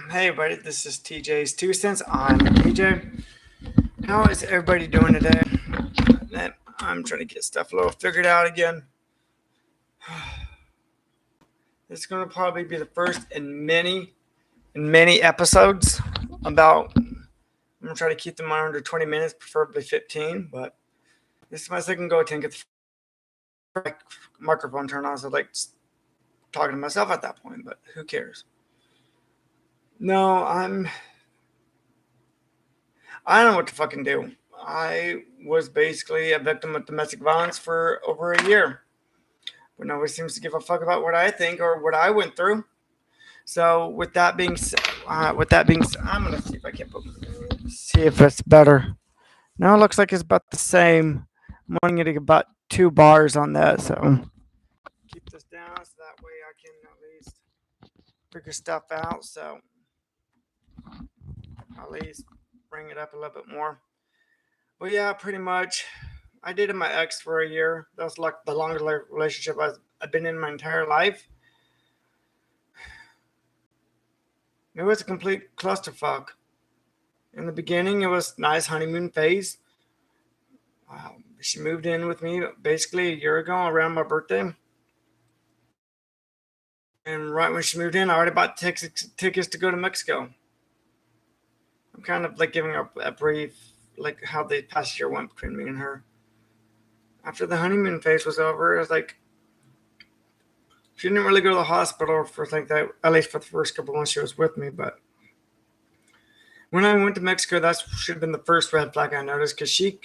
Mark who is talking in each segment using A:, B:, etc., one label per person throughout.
A: Hey everybody, this is TJ's Two Cents. I'm TJ. How is everybody doing today? I'm trying to get stuff a little figured out again. This is going to probably be the first in many episodes. I'm going to try to keep them under 20 minutes, preferably 15. But this is my second go attempt to get the microphone turned on. So like talking to myself at that point, but who cares? No, I don't know what to fucking do. I was basically a victim of domestic violence for over a year, but nobody seems to give a fuck about what I think or what I went through. So with that being said, I'm gonna see if I can see if it's better. No, it looks like it's about the same. I'm only getting about 2 bars on that, so keep this down so that way I can at least figure stuff out. So at least bring it up a little bit more. But yeah, pretty much. I dated my ex for a year. That's like the longest relationship I've been in my entire life. It was a complete clusterfuck. In the beginning, it was nice honeymoon phase. She moved in with me basically a year ago around my birthday. And right when she moved in, I already bought tickets to go to Mexico. I'm kind of like giving a brief, like how the past year went between me and her. After the honeymoon phase was over, it was like she didn't really go to the hospital for like that, at least for the first couple months she was with me. But when I went to Mexico, that should have been the first red flag I noticed because she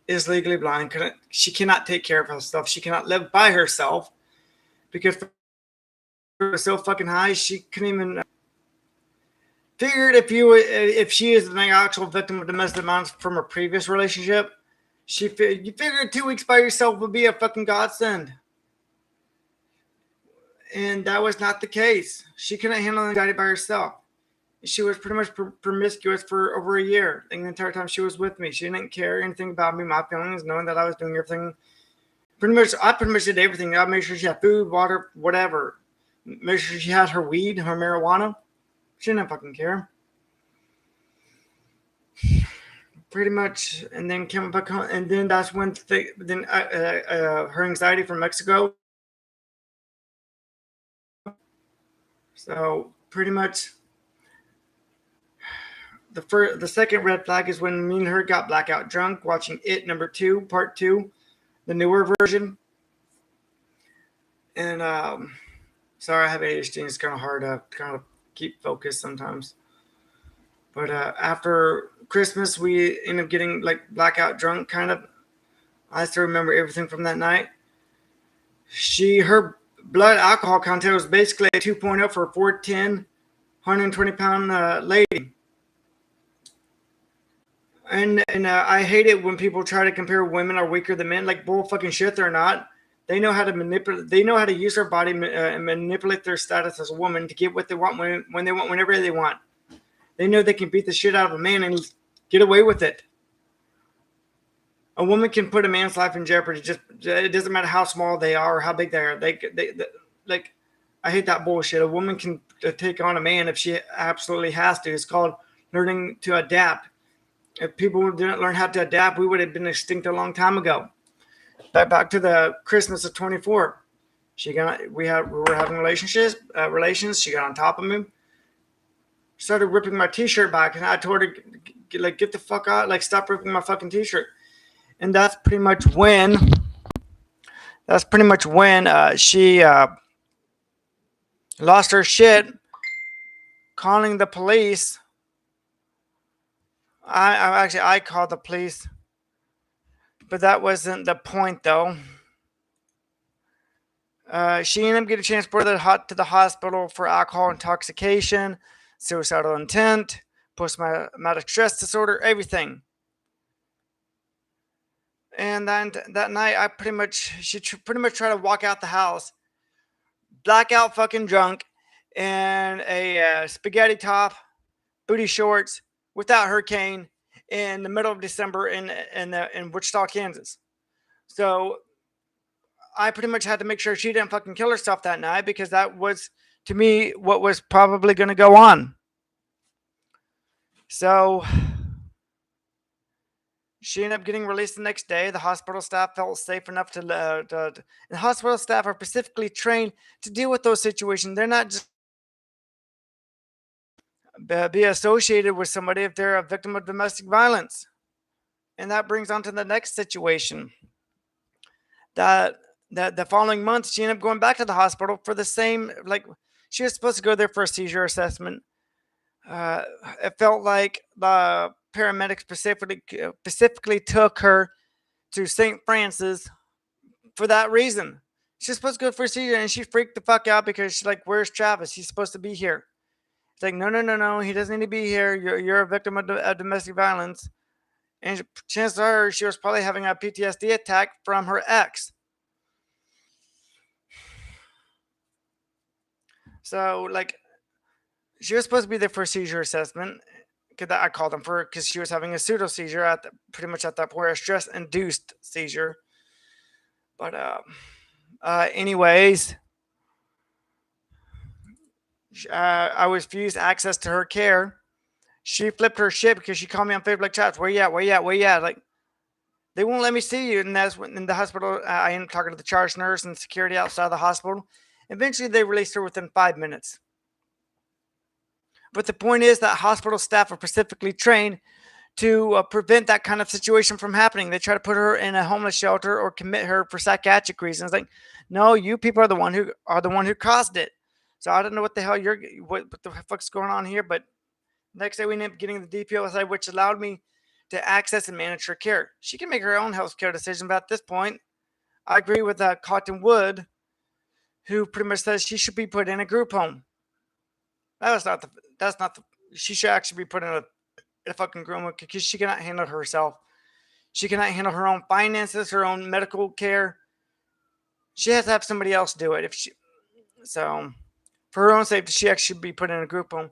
A: is legally blind. She cannot take care of herself. She cannot live by herself because it was so fucking high. She couldn't even figured if she is an actual victim of domestic violence from a previous relationship. You figured 2 weeks by yourself would be a fucking godsend. And that was not the case. She couldn't handle anxiety by herself. She was pretty much promiscuous for over a year. And the entire time she was with me, she didn't care anything about me, my feelings, knowing that I was doing everything. I pretty much did everything. I made sure she had food, water, whatever. Made sure she had her weed, her marijuana. She didn't fucking care. Pretty much, and then came back home, and then that's when her anxiety from Mexico. So pretty much, the second red flag is when me and her got blackout drunk watching It #2, Part 2, the newer version. And sorry, I have ADHD. It's kind of hard to kind of keep focused sometimes. But after Christmas, we ended up getting like blackout drunk, kind of. I still remember everything from that night. Her blood alcohol content was basically a 2.0 for a 4'10", 120-pound lady. And I hate it when people try to compare women are weaker than men. Like bull fucking shit, they're not. They know how to manipulate. They know how to use their body and manipulate their status as a woman to get what they want when they want, whenever they want. They know they can beat the shit out of a man and get away with it. A woman can put a man's life in jeopardy. It doesn't matter how small they are or how big they are. They like, I hate that bullshit. A woman can take on a man if she absolutely has to. It's called learning to adapt. If people didn't learn how to adapt, we would have been extinct a long time ago. Back to the Christmas of 24. We were having relations. She got on top of me, started ripping my t-shirt back, and I told her, like, get the fuck out, like, stop ripping my fucking t-shirt. And that's pretty much when she lost her shit, calling the police. I called the police, but that wasn't the point, though. She ended up getting transported to the hospital for alcohol intoxication, suicidal intent, post-traumatic stress disorder, everything. And then that night, she pretty much tried to walk out the house, blackout fucking drunk, and a spaghetti top, booty shorts, without her cane, in the middle of December in Wichita, Kansas. So I pretty much had to make sure she didn't fucking kill herself that night because that was, to me, what was probably going to go on. So she ended up getting released the next day. The hospital staff felt safe enough the hospital staff are specifically trained to deal with those situations. They're not just be associated with somebody if they're a victim of domestic violence. And that brings on to the next situation. That that the following month she ended up going back to the hospital for the same, like, she was supposed to go there for a seizure assessment. Uh, it felt like the paramedics specifically took her to St. Francis for that reason. She's supposed to go for a seizure, and she freaked the fuck out because she's like, "Where's Travis? He's supposed to be here." It's like, no, no, no, no. He doesn't need to be here. You're a victim of domestic violence, and chances are she was probably having a PTSD attack from her ex. So, like, she was supposed to be there for a seizure assessment. Cause I called them for because she was having a pseudo seizure pretty much at that point, a stress induced seizure. But anyways, I refused access to her care. She flipped her shit because she called me on Facebook chats. Where you at? Where you at? Where you at? Like, they won't let me see you. And that's when in the hospital, I ended up talking to the charge nurse and security outside the hospital. Eventually, they released her within 5 minutes. But the point is that hospital staff are specifically trained to prevent that kind of situation from happening. They try to put her in a homeless shelter or commit her for psychiatric reasons. Like, no, you people are the one who caused it. So I don't know what the hell what the fuck's going on here. But next day we ended up getting the DPOSI, which allowed me to access and manage her care. She can make her own health care decision, but at this point, I agree with Cotton Wood, who pretty much says she should be put in a group home. That's not the. That's not the. She should actually be put in a fucking group home because she cannot handle it herself. She cannot handle her own finances, her own medical care. She has to have somebody else do it. If she so, for her own safety, she actually should be put in a group home.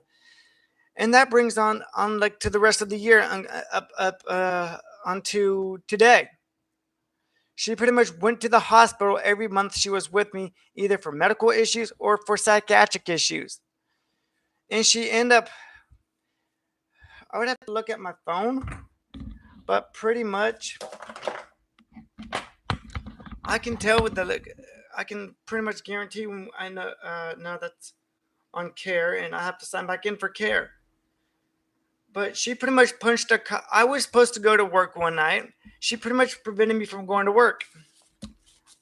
A: And that brings on like to the rest of the year, up onto today. She pretty much went to the hospital every month she was with me, either for medical issues or for psychiatric issues. And she ended up, I would have to look at my phone, but pretty much I can tell with I can pretty much guarantee when I know that's on care and I have to sign back in for care. But she pretty much punched a. I was supposed to go to work one night. She pretty much prevented me from going to work.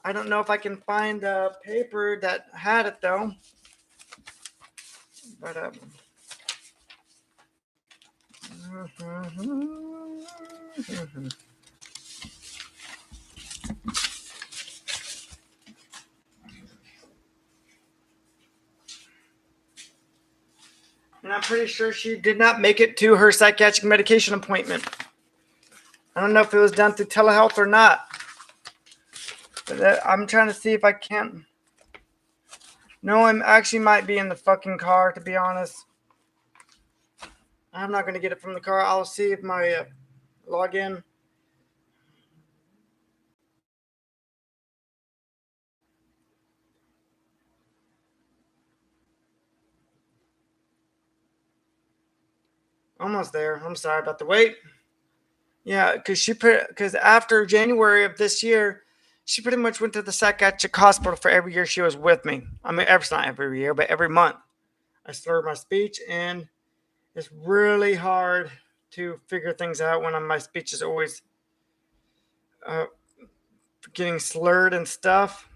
A: I don't know if I can find the paper that had it though. But and I'm pretty sure she did not make it to her psychiatric medication appointment. I don't know if it was done through telehealth or not. But I'm trying to see if I can. No, I actually might be in the fucking car, to be honest. I'm not going to get it from the car. I'll see if my login. Almost there. I'm sorry about the wait. Yeah, because after January of this year, she pretty much went to the psychiatric hospital for every year she was with me. I mean, it's not every year, but every month. I slur my speech, and it's really hard to figure things out when my speech is always uh, getting slurred and stuff.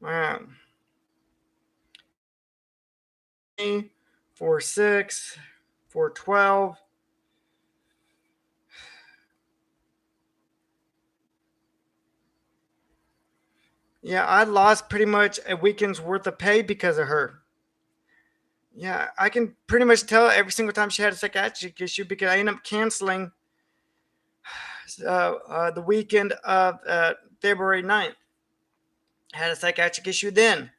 A: Wow. 4-6, 4-12. Yeah, I lost pretty much a weekend's worth of pay because of her. Yeah, I can pretty much tell every single time she had a psychiatric issue because I ended up canceling the weekend of February 9th. I had a psychiatric issue then.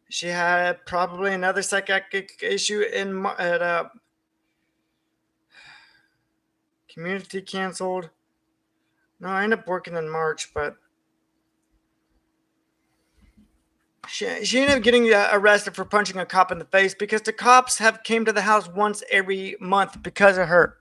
A: She had probably another psychiatric issue at community canceled. No, I ended up working in March, but She ended up getting arrested for punching a cop in the face because the cops have came to the house once every month because of her.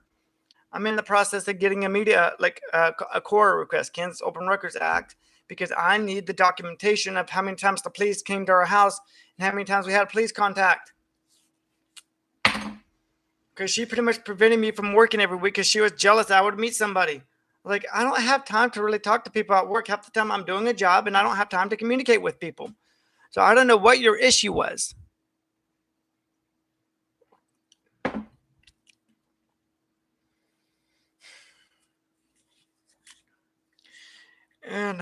A: I'm in the process of getting a media, like a CORA request, Kansas Open Records Act, because I need the documentation of how many times the police came to our house and how many times we had police contact. Because she pretty much prevented me from working every week because she was jealous I would meet somebody. Like, I don't have time to really talk to people at work. Half the time I'm doing a job and I don't have time to communicate with people. So I don't know what your issue was. And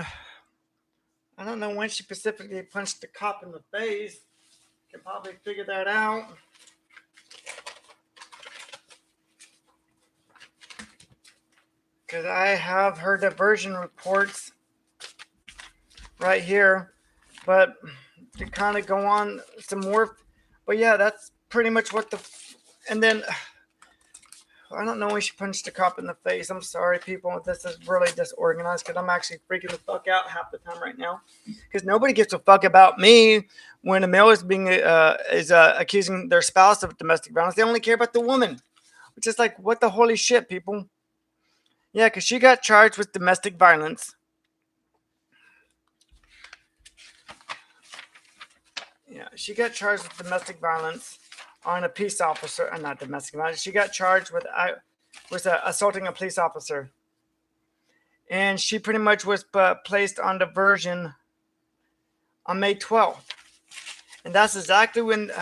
A: I don't know when she specifically punched the cop in the face. Can probably figure that out. Because I have her diversion reports right here. But to kind of go on some more. But yeah, that's pretty much what the. And then I don't know when she punched the cop in the face. I'm sorry, people. This is really disorganized because I'm actually freaking the fuck out half the time right now. Because nobody gives a fuck about me when a male is being accusing their spouse of domestic violence. They only care about the woman, which is like, what the holy shit, people. Yeah, because she got charged with domestic violence. Yeah, she got charged with domestic violence on a peace officer, not domestic violence. She got charged with assaulting a police officer, and she pretty much was placed on diversion on May 12th, and that's exactly when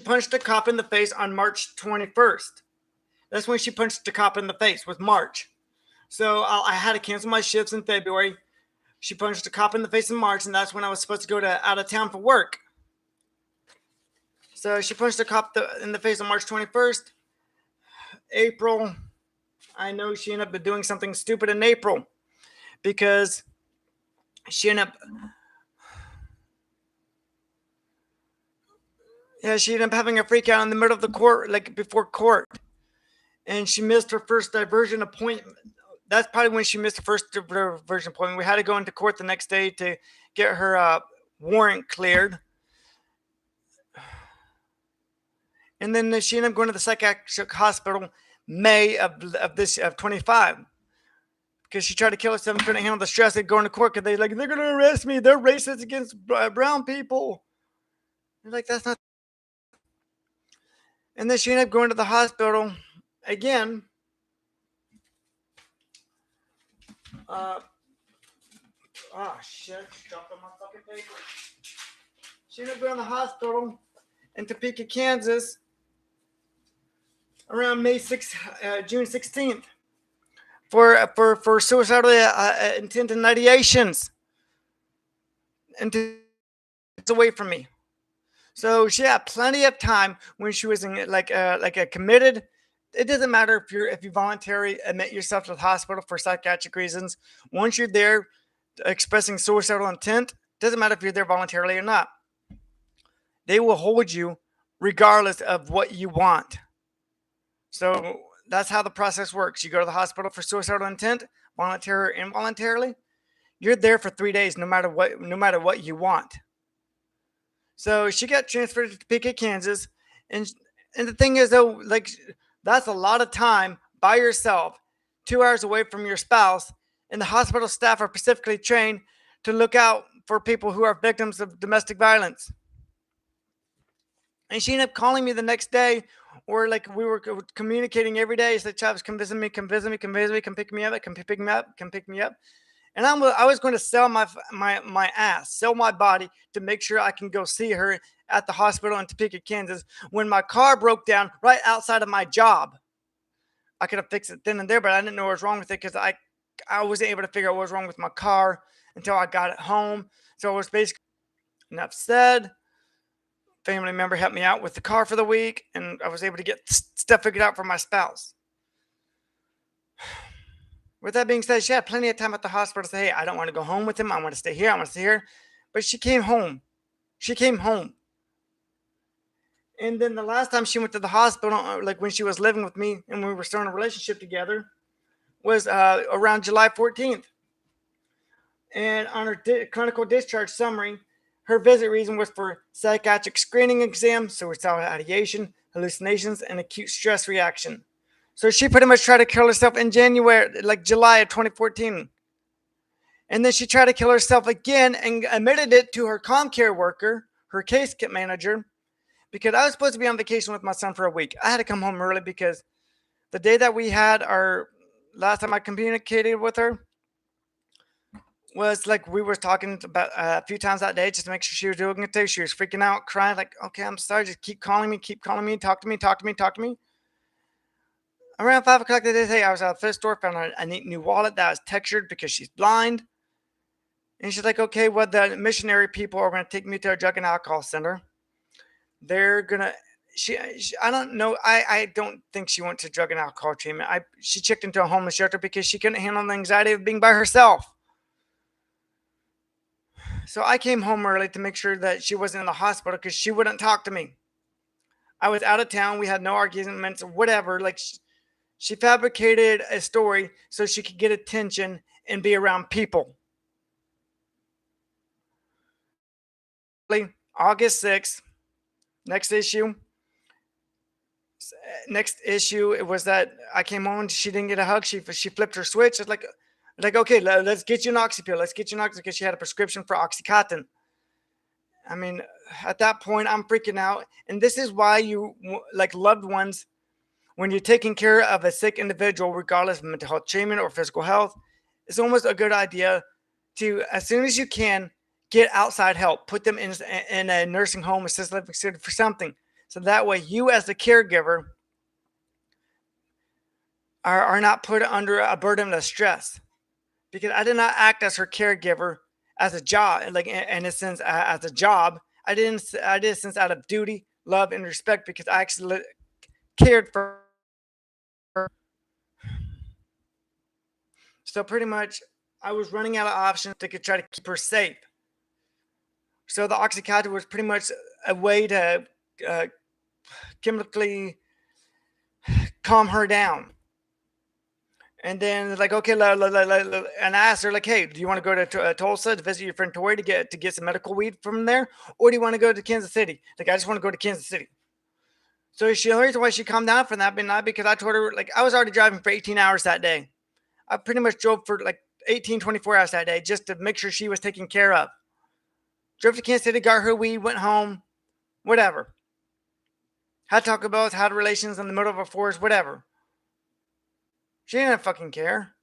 A: punched a cop in the face on March 21st. That's when she punched the cop in the face. Was March, so I had to cancel my shifts in February. She punched a cop in the face in March, and that's when I was supposed to go out of town for work. So she punched a cop in the face on March 21st. April, I know she ended up doing something stupid in April because she ended up having a freak out in the middle of the court, like before court. And she missed her first diversion appointment. That's probably when she missed the first diversion appointment. We had to go into court the next day to get her warrant cleared. And then she ended up going to the psychiatric hospital May of 25 because she tried to kill herself and couldn't handle the stress of going to court because they're going to arrest me. They're racist against brown people. They're like, that's not. And then she ended up going to the hospital again. Shit. Dropped on my fucking paper. She ended up going to the hospital in Topeka, Kansas around June 16th for suicidal intent and ideations. And it's away from me. So she had plenty of time when she was in like a committed. It doesn't matter if you voluntarily admit yourself to the hospital for psychiatric reasons. Once you're there expressing suicidal intent, doesn't matter if you're there voluntarily or not. They will hold you regardless of what you want. So that's how the process works. You go to the hospital for suicidal intent, voluntarily or involuntarily. You're there for 3 days, no matter what you want. So she got transferred to Topeka, Kansas, and the thing is though, like that's a lot of time by yourself, 2 hours away from your spouse, and the hospital staff are specifically trained to look out for people who are victims of domestic violence. And she ended up calling me the next day, or like we were communicating every day. She said, "Travis, come visit me, come visit me, come visit me, come pick me up, come pick me up, come pick me up." And I was going to sell my ass, sell my body to make sure I can go see her at the hospital in Topeka, Kansas, when my car broke down right outside of my job. I could have fixed it then and there, but I didn't know what was wrong with it because I wasn't able to figure out what was wrong with my car until I got it home. So it was basically enough said. Family member helped me out with the car for the week, and I was able to get stuff figured out for my spouse. With that being said, she had plenty of time at the hospital to say, "Hey, I don't want to go home with him. I want to stay here. I want to stay here." But she came home. She came home. And then the last time she went to the hospital, like when she was living with me and we were starting a relationship together, was around July 14th. And on her clinical discharge summary, her visit reason was for psychiatric screening exam, suicidal ideation, hallucinations, and acute stress reaction. So she pretty much tried to kill herself in January, like July of 2014. And then she tried to kill herself again and admitted it to her ComCare worker, her case kit manager, because I was supposed to be on vacation with my son for a week. I had to come home early because the day that we had our last time I communicated with her was like we were talking about a few times that day just to make sure she was doing it too. She was freaking out, crying, like, okay, I'm sorry, just keep calling me, talk to me, talk to me, talk to me. Around 5 o'clock the day, I was at the thrift store, found a neat new wallet that was textured because she's blind. And she's like, okay, well, the missionary people are going to take me to a drug and alcohol center. They're going to, I don't know. I don't think she went to drug and alcohol treatment. She checked into a homeless shelter because she couldn't handle the anxiety of being by herself. So I came home early to make sure that she wasn't in the hospital because she wouldn't talk to me. I was out of town. We had no arguments or whatever. Like she fabricated a story so she could get attention and be around people. August 6th, next issue. It was that I came home. She didn't get a hug. She flipped her switch. It's like okay, let's get you an oxy pill. Let's get you an oxy because she had a prescription for Oxycontin. I mean, at that point, I'm freaking out. And this is why you, like loved ones, when you're taking care of a sick individual, regardless of mental health treatment or physical health, it's almost a good idea to, as soon as you can, get outside help. Put them in a nursing home, assisted living facility for something. So that way, you as the caregiver are not put under a burden of stress. Because I did not act as her caregiver as a job, like in a sense, as a job. I did it since out of duty, love, and respect because I actually cared for her. So pretty much, I was running out of options to try to keep her safe. So the Oxycontin was pretty much a way to chemically calm her down. And then like, okay, and I asked her like, hey, do you want to go to Tulsa to visit your friend Tori to get some medical weed from there, or do you want to go to Kansas City? Like, I just want to go to Kansas City. So the reason why she calmed down from that, but not because I told her, like, I was already driving for 18 hours that day. I pretty much drove for like 24 hours that day just to make sure she was taken care of. Drove to Kansas City, got her weed, went home, whatever. Had Taco Bells, had relations in the middle of a forest, whatever. She didn't fucking care.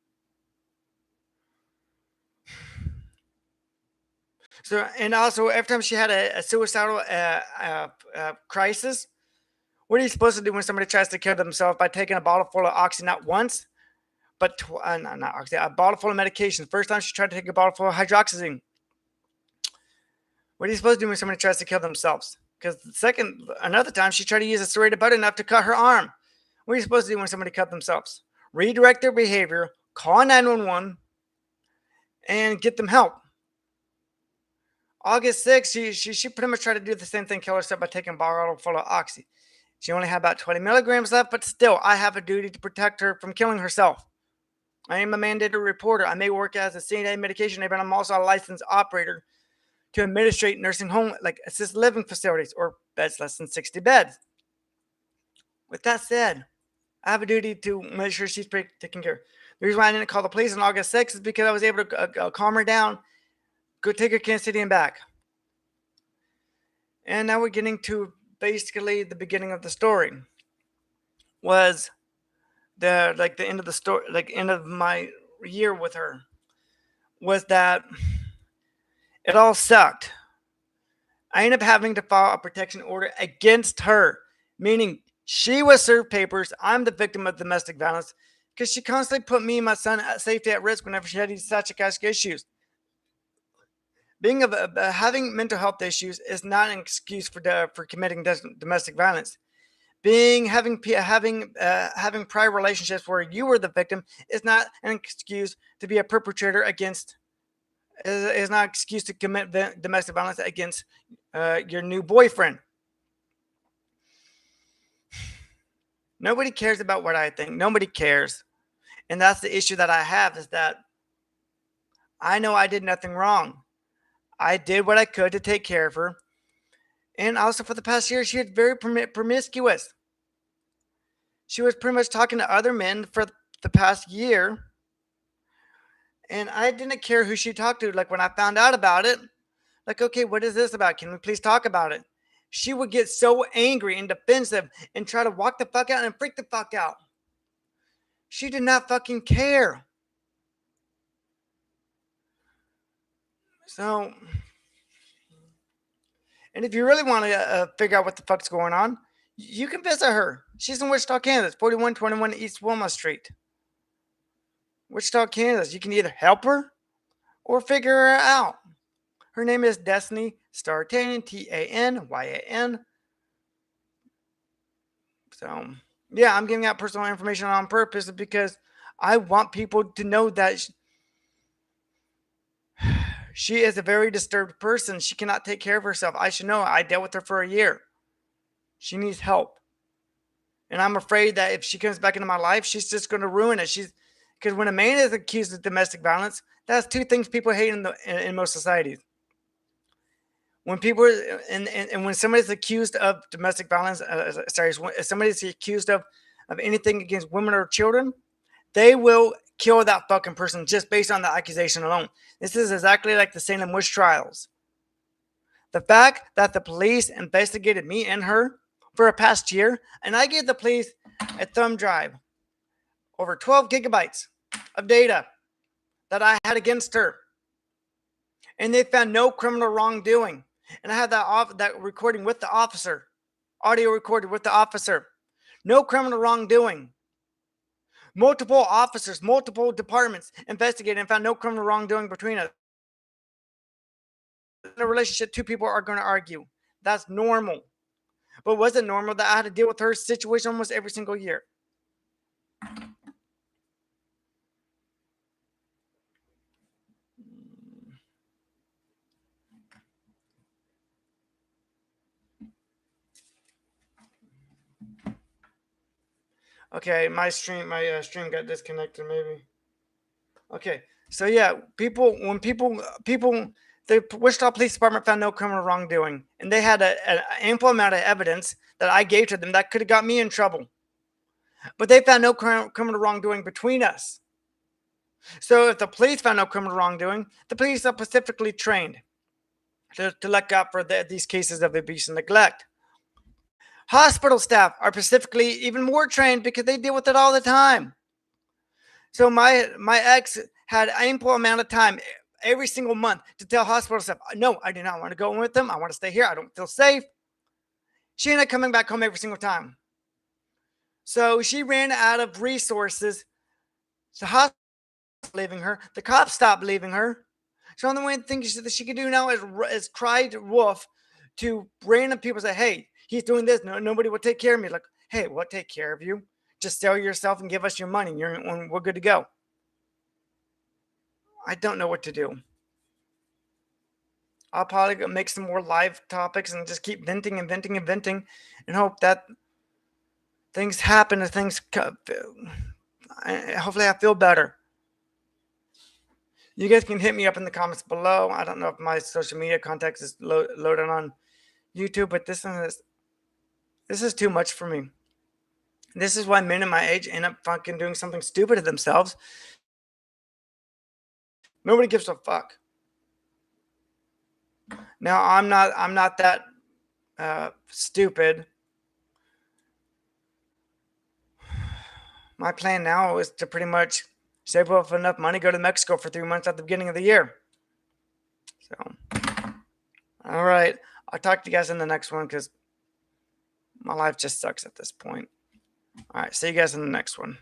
A: So, and also every time she had a suicidal crisis, what are you supposed to do when somebody tries to kill themselves by taking a bottle full of oxy, not once, but not oxy, a bottle full of medication? First time she tried to take a bottle full of hydroxyzine. What are you supposed to do when somebody tries to kill themselves? Because another time she tried to use a serrated butter knife to cut her arm. What are you supposed to do when somebody cut themselves? Redirect their behavior, call 911, and get them help. August 6th, she pretty much tried to do the same thing, kill herself by taking a bottle full of oxy. She only had about 20 milligrams left, but still, I have a duty to protect her from killing herself. I am a mandated reporter. I may work as a CNA medication aide, but I'm also a licensed operator to administrate nursing home, like assisted living facilities or beds less than 60 beds. With that said, I have a duty to make sure she's taken care of. The reason why I didn't call the police on August 6th is because I was able to calm her down, go take her to Kansas City and back. And now we're getting to basically the beginning of the story. Was the end of the story, like end of my year with her, was that it all sucked. I ended up having to file a protection order against her, meaning she was served papers. I'm the victim of domestic violence because she constantly put me and my son at safety at risk whenever she had these psychiatric issues. Having mental health issues is not an excuse for committing domestic violence. Having prior relationships where you were the victim is not an excuse to be a perpetrator against. Is not an excuse to commit domestic violence against your new boyfriend. Nobody cares about what I think. Nobody cares. And that's the issue that I have, is that I know I did nothing wrong. I did what I could to take care of her. And also for the past year, she was very promiscuous. She was pretty much talking to other men for the past year. And I didn't care who she talked to. Like when I found out about it, like, okay, what is this about? Can we please talk about it? She would get so angry and defensive and try to walk the fuck out and freak the fuck out. She did not fucking care. So, and if you really want to figure out what the fuck's going on, you can visit her. She's in Wichita, Kansas, 4121 East Wilma Street. Wichita, Kansas. You can either help her or figure her out. Her name is Destiny Taryan, Tanyan. So, yeah, I'm giving out personal information on purpose because I want people to know that she is a very disturbed person. She cannot take care of herself. I should know. I dealt with her for a year. She needs help. And I'm afraid that if she comes back into my life, she's just going to ruin it. Because when a man is accused of domestic violence, that's two things people hate in most societies. When people and when somebody's accused of domestic violence, if somebody's accused of anything against women or children, they will kill that fucking person just based on the accusation alone. This is exactly like the Salem witch trials. The fact that the police investigated me and her for a past year, and I gave the police a thumb drive, over 12 gigabytes of data that I had against her, and they found no criminal wrongdoing. And I had that recording with the officer, audio recorded with the officer. No criminal wrongdoing. Multiple officers, multiple departments investigated and found no criminal wrongdoing between us. In a relationship, two people are going to argue. That's normal. But was it normal that I had to deal with her situation almost every single year? Okay, my stream got disconnected maybe. Okay, so yeah, the Wichita Police Department found no criminal wrongdoing, and they had an ample amount of evidence that I gave to them that could have got me in trouble. But they found no criminal wrongdoing between us. So if the police found no criminal wrongdoing, the police are specifically trained to look out for these cases of abuse and neglect. Hospital staff are specifically even more trained because they deal with it all the time. So my ex had ample amount of time every single month to tell hospital staff, no, I do not want to go in with them. I want to stay here. I don't feel safe. She ended up coming back home every single time. So she ran out of resources. The hospital stopped leaving her. The cops stopped leaving her. So the only thing that she could do now is cry wolf to random people, say, hey, he's doing this. No, nobody will take care of me. Like, hey, we'll take care of you. Just sell yourself and give us your money. We're good to go. I don't know what to do. I'll probably make some more live topics and just keep venting and venting and venting and hope that things happen and things. Hopefully, I feel better. You guys can hit me up in the comments below. I don't know if my social media contacts is loaded on YouTube, but this is too much for me. This is why men in my age end up fucking doing something stupid to themselves. Nobody gives a fuck. Now I'm not that stupid. My plan now is to pretty much save up enough money, go to Mexico for 3 months at the beginning of the year. So, all right. I'll talk to you guys in the next one because my life just sucks at this point. All right. See you guys in the next one.